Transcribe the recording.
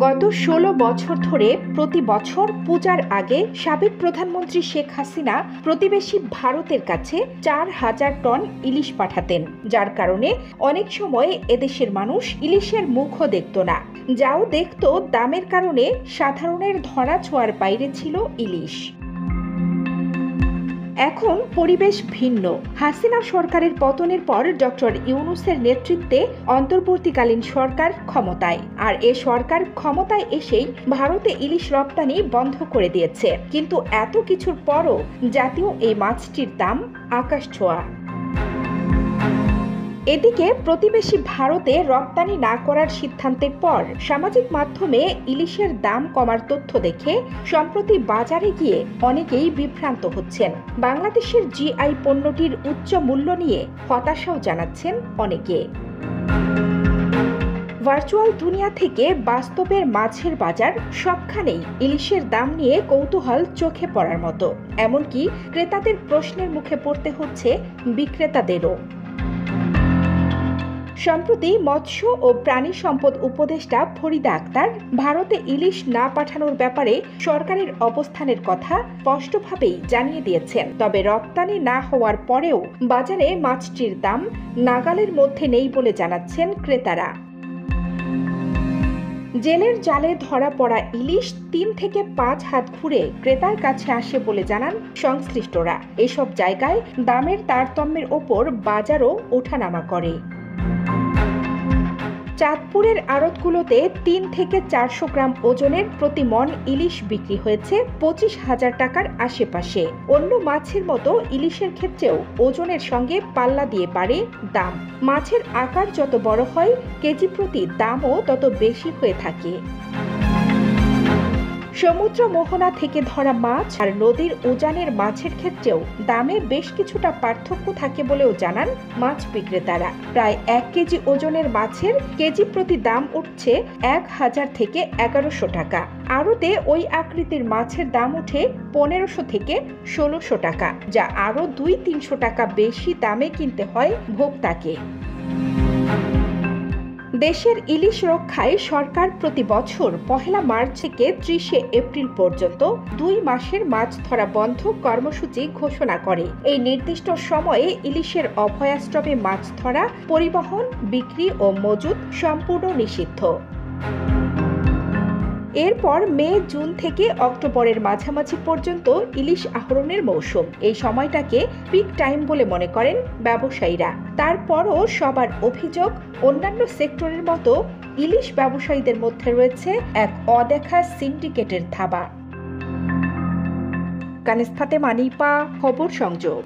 গত ১৬ বছর ধরে প্রতি বছর পূজার আগে সাবেক প্রধানমন্ত্রী শেখ হাসিনা প্রতিবেশী ভারতের কাছে ৪,০০০ টন ইলিশ পাঠাতেন, যার কারণে অনেক সময় এদেশের মানুষ ইলিশের মুখও দেখত না। যাও দেখত, দামের কারণে সাধারণের ধরা ছোঁয়ার বাইরে ছিল ইলিশ। এখন পরিবেশ ভিন্ন। হাসিনা সরকারের পতনের পর ডক্টর ইউনূসের নেতৃত্বে অন্তর্বর্তীকালীন সরকার ক্ষমতায়, আর এ সরকার ক্ষমতায় এসেই ভারতে ইলিশ রপ্তানি বন্ধ করে দিয়েছে। কিন্তু এত কিছুর পরও জাতীয় এই মাছটির দাম আকাশ ছোঁয়া। এদিকে প্রতিবেশী ভারতে রপ্তানি না করার সিদ্ধান্তের পর সামাজিক মাধ্যমে ইলিশের দাম কমার তথ্য দেখে সম্প্রতি বাজারে গিয়ে অনেকেই বিভ্রান্ত হচ্ছেন। বাংলাদেশের জিআই পণ্যটির উচ্চ মূল্য নিয়ে হতাশাও জানাচ্ছেন অনেকে। ভার্চুয়াল দুনিয়া থেকে বাস্তবের মাছের বাজার সবখানেই ইলিশের দাম নিয়ে কৌতূহল চোখে পড়ার মতো। এমনকি ক্রেতাদের প্রশ্নের মুখে পড়তে হচ্ছে বিক্রেতাদেরও। সম্প্রতি মৎস্য ও প্রাণী সম্পদ উপদেষ্টা ফরিদা আক্তার ভারতে ইলিশ না পাঠানোর ব্যাপারে সরকারের অবস্থানের কথা স্পষ্টভাবেই জানিয়ে দিয়েছেন। তবে রপ্তানি না হওয়ার পরেও বাজারে মাছটির দাম নাগালের মধ্যে নেই বলে জানাচ্ছেন ক্রেতারা। জেলের জালে ধরা পড়া ইলিশ ৩ থেকে ৫ হাত ঘুরে ক্রেতার কাছে আসে বলে জানান সংশ্লিষ্টরা। এসব জায়গায় দামের তারতম্যের ওপর বাজারও ওঠানামা করে। চাঁদপুরের আড়তগুলোতে ৩ থেকে ৪০০ গ্রাম ওজনের প্রতি মণ ইলিশ বিক্রি হয়েছে ২৫,০০০ টাকার আশেপাশে। অন্য মাছের মতো ইলিশের ক্ষেত্রেও ওজনের সঙ্গে পাল্লা দিয়ে বাড়ে দাম। মাছের আকার যত বড় হয়, কেজি প্রতি দামও তত বেশি হয়ে থাকে। সমুদ্র মোহনা থেকে ধরা মাছ আর নদীর উজানের মাছের ক্ষেত্রেও দামে বেশ কিছুটা পার্থক্য থাকে বলেও জানান মাছ বিক্রেতারা। প্রায় ১ কেজি ওজনের মাছের কেজি প্রতি দাম উঠছে ১,০০০ থেকে ১১০০ টাকা। আড়তে ওই আকৃতির মাছের দাম উঠে ১৫০০ থেকে ১৬০০ টাকা, যা আরও ২-৩০০ টাকা বেশি দামে কিনতে হয় ভোক্তাকে। দেশের ইলিশ রক্ষায় সরকার প্রতি বছর ১ মার্চ থেকে ৩০ এপ্রিল পর্যন্ত ২ মাসের মাছ ধরা বন্ধ কর্মসূচি ঘোষণা করে। এই নির্দিষ্ট সময়ে ইলিশের অভয়াশ্রমে মাছ ধরা, পরিবহন, বিক্রি ও মজুত সম্পূর্ণ নিষিদ্ধ। এরপর মে, জুন থেকে অক্টোবরের মাঝামাঝি পর্যন্ত ইলিশ আহরণের মৌসুম। এই সময়টাকে পিক টাইম বলে মনে করেন ব্যবসায়ীরা। তারপরও সবার অভিযোগ, অন্যান্য সেক্টরের মতো ইলিশ ব্যবসায়ীদের মধ্যে রয়েছে এক অদেখা সিন্ডিকেটের থাবা। কানিজ ফাতেমা, নিপা, খবর সংযোগ।